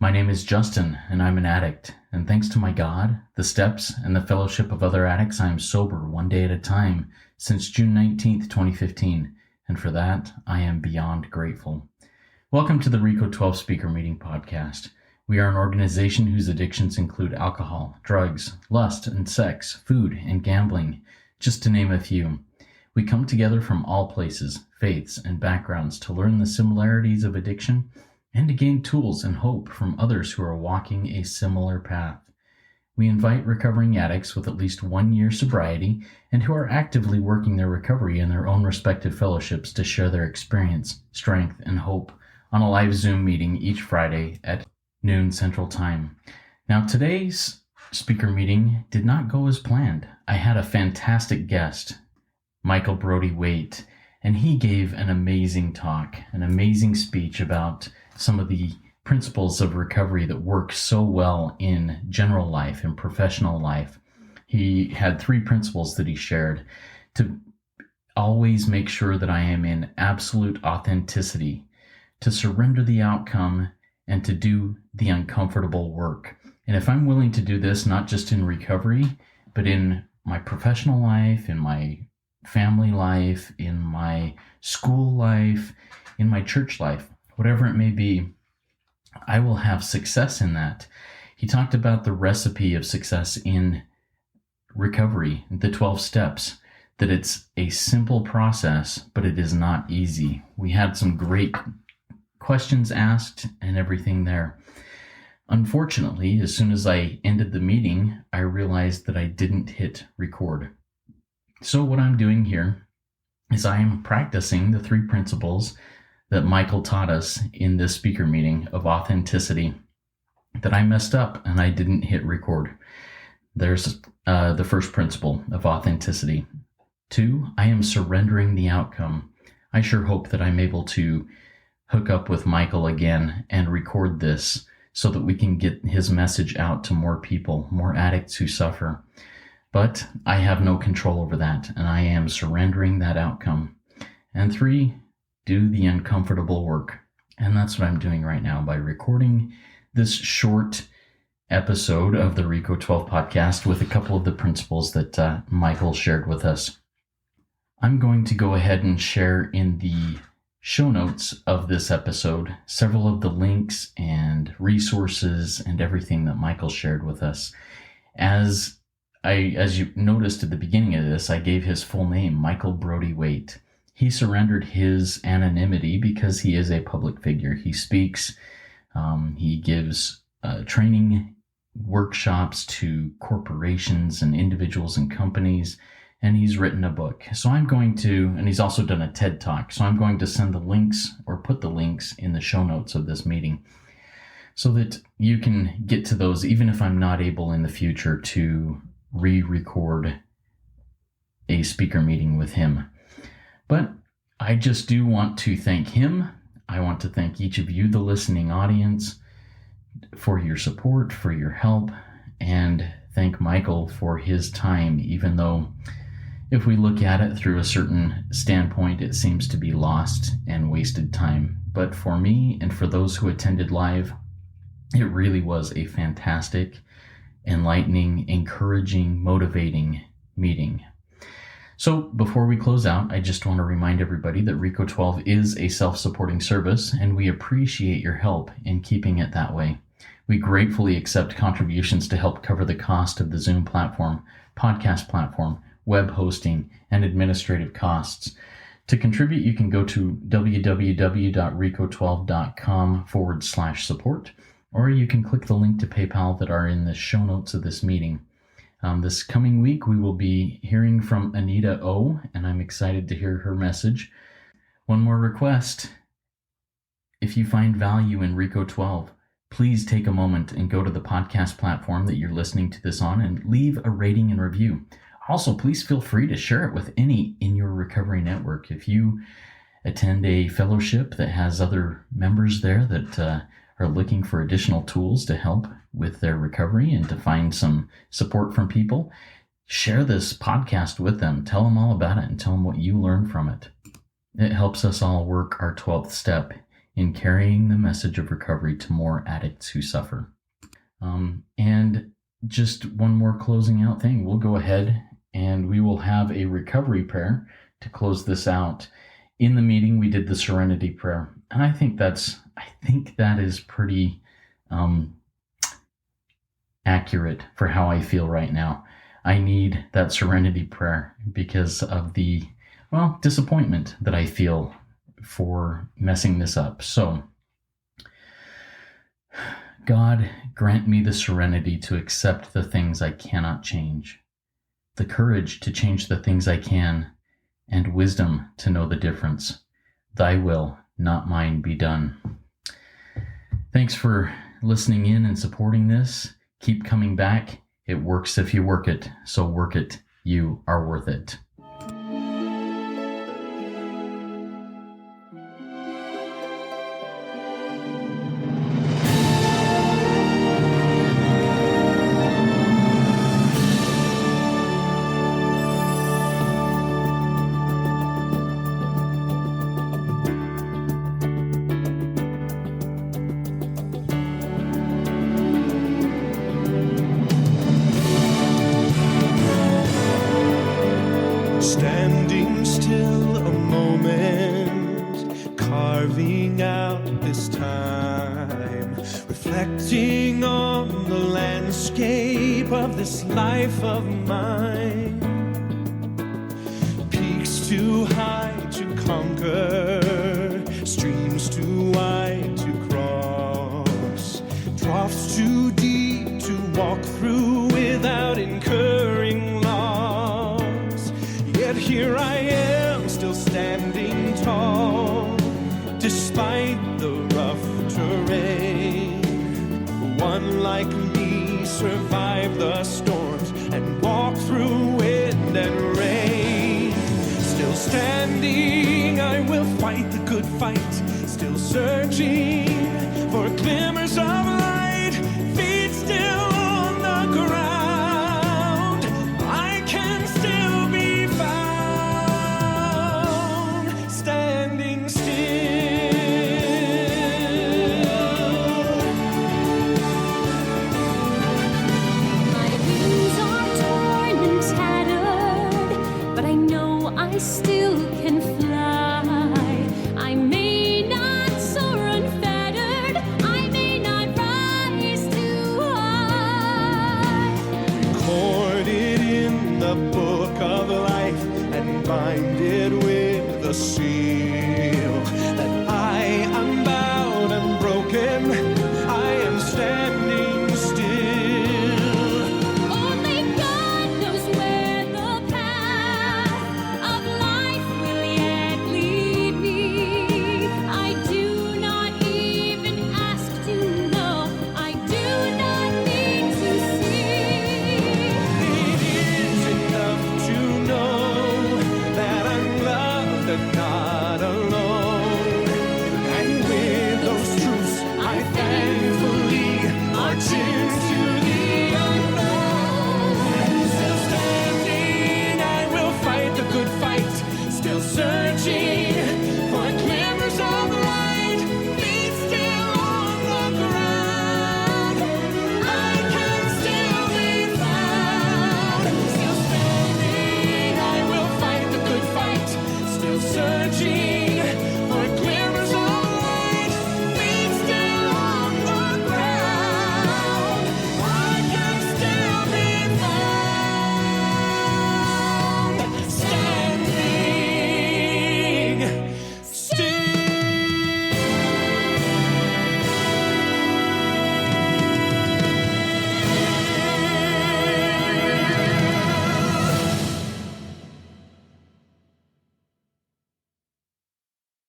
My name is Justin, and I'm an addict. And thanks to my God, the steps, and the fellowship of other addicts, I am sober one day at a time since June 19th, 2015. And for that, I am beyond grateful. Welcome to the RICO 12 Speaker Meeting Podcast. We are an organization whose addictions include alcohol, drugs, lust and sex, food, and gambling, just to name a few. We come together from all places, faiths, and backgrounds to learn the similarities of addiction and to gain tools and hope from others who are walking a similar path. We invite recovering addicts with at least 1 year sobriety and who are actively working their recovery in their own respective fellowships to share their experience, strength, and hope on a live Zoom meeting each Friday at noon Central Time. Now, today's speaker meeting did not go as planned. I had a fantastic guest, Michael Brody-Waite, and he gave an amazing talk, an amazing speech about some of the principles of recovery that work so well in general life and professional life. He had 3 principles that he shared: to always make sure that I am in absolute authenticity, to surrender the outcome, and to do the uncomfortable work. And if I'm willing to do this, not just in recovery, but in my professional life, in my family life, in my school life, in my church life, whatever it may be, I will have success in that. He talked about the recipe of success in recovery, the 12 steps, that it's a simple process, but it is not easy. We had some great questions asked and everything there. Unfortunately, as soon as I ended the meeting, I realized that I didn't hit record. So what I'm doing here is I am practicing the 3 principles that Michael taught us in this speaker meeting of authenticity that I messed up and I didn't hit record. There's the first principle of authenticity. 2, I am surrendering the outcome. I sure hope that I'm able to hook up with Michael again and record this so that we can get his message out to more people, more addicts who suffer. But I have no control over that, and I am surrendering that outcome. And 3, do the uncomfortable work. And that's what I'm doing right now by recording this short episode of the RICO 12 podcast with a couple of the principles that Michael shared with us. I'm going to go ahead and share in the show notes of this episode several of the links and resources and everything that Michael shared with us. As you noticed at the beginning of this, I gave his full name, Michael Brody-Waite. He surrendered his anonymity because he is a public figure. He speaks, he gives training workshops to corporations and individuals and companies, and he's written a book. So I'm going to, and he's also done a TED Talk, so I'm going to send the links or put the links in the show notes of this meeting so that you can get to those, even if I'm not able in the future to re-record a speaker meeting with him. But I just do want to thank him. I want to thank each of you, the listening audience, for your support, for your help, and thank Michael for his time, even though if we look at it through a certain standpoint, it seems to be lost and wasted time. But for me and for those who attended live, it really was a fantastic, enlightening, encouraging, motivating meeting. So before we close out, I just want to remind everybody that RICO 12 is a self-supporting service, and we appreciate your help in keeping it that way. We gratefully accept contributions to help cover the cost of the Zoom platform, podcast platform, web hosting, and administrative costs. To contribute, you can go to www.rico12.com/support, or you can click the link to PayPal that are in the show notes of this meeting. This coming week, we will be hearing from Anita O, and I'm excited to hear her message. One more request. If you find value in RICO 12, please take a moment and go to the podcast platform that you're listening to this on and leave a rating and review. Also, please feel free to share it with any in your recovery network. If you attend a fellowship that has other members there that are looking for additional tools to help with their recovery and to find some support from people, share this podcast with them. Tell them all about it and tell them what you learned from it. It helps us all work our 12th step in carrying the message of recovery to more addicts who suffer. And just one more closing out thing. We'll go ahead and we will have a recovery prayer to close this out. In the meeting, we did the serenity prayer, and I think that is pretty accurate for how I feel right now. I need that serenity prayer because of the, disappointment that I feel for messing this up. So, God, grant me the serenity to accept the things I cannot change, the courage to change the things I can, and wisdom to know the difference. Thy will, not mine, be done. Thanks for listening in and supporting this. Keep coming back. It works if you work it, so work it. You are worth it. Standing still a moment, carving out this time, reflecting on the landscape of this life of mine. Peaks too high to conquer, streams too wide to cross, troughs too deep to walk through without incurring loss. Yet here I am, still standing tall, despite the rough terrain. One like me survived the storms and walked through wind and rain. Still standing, I will fight the good fight, still searching for glimmers of light, feet still on the ground. I can still be found, standing still. My wings are torn and tattered, but I know I still can fly. I may not soar unfettered, I may not rise too high. Recorded in the book of life and binded with the seal that I am bound and broken, I am standing still. Only God knows where the path of life will yet lead me. I do not even ask to know, I do not need to see. It is enough to know that I'm loved and not alone. And with those truths, I thankfully march into the unknown. Still standing, I will fight the good fight. Still searching for glimmers of light. Feet still on the ground. I can still be found. Still standing, I will fight the good fight. Still searching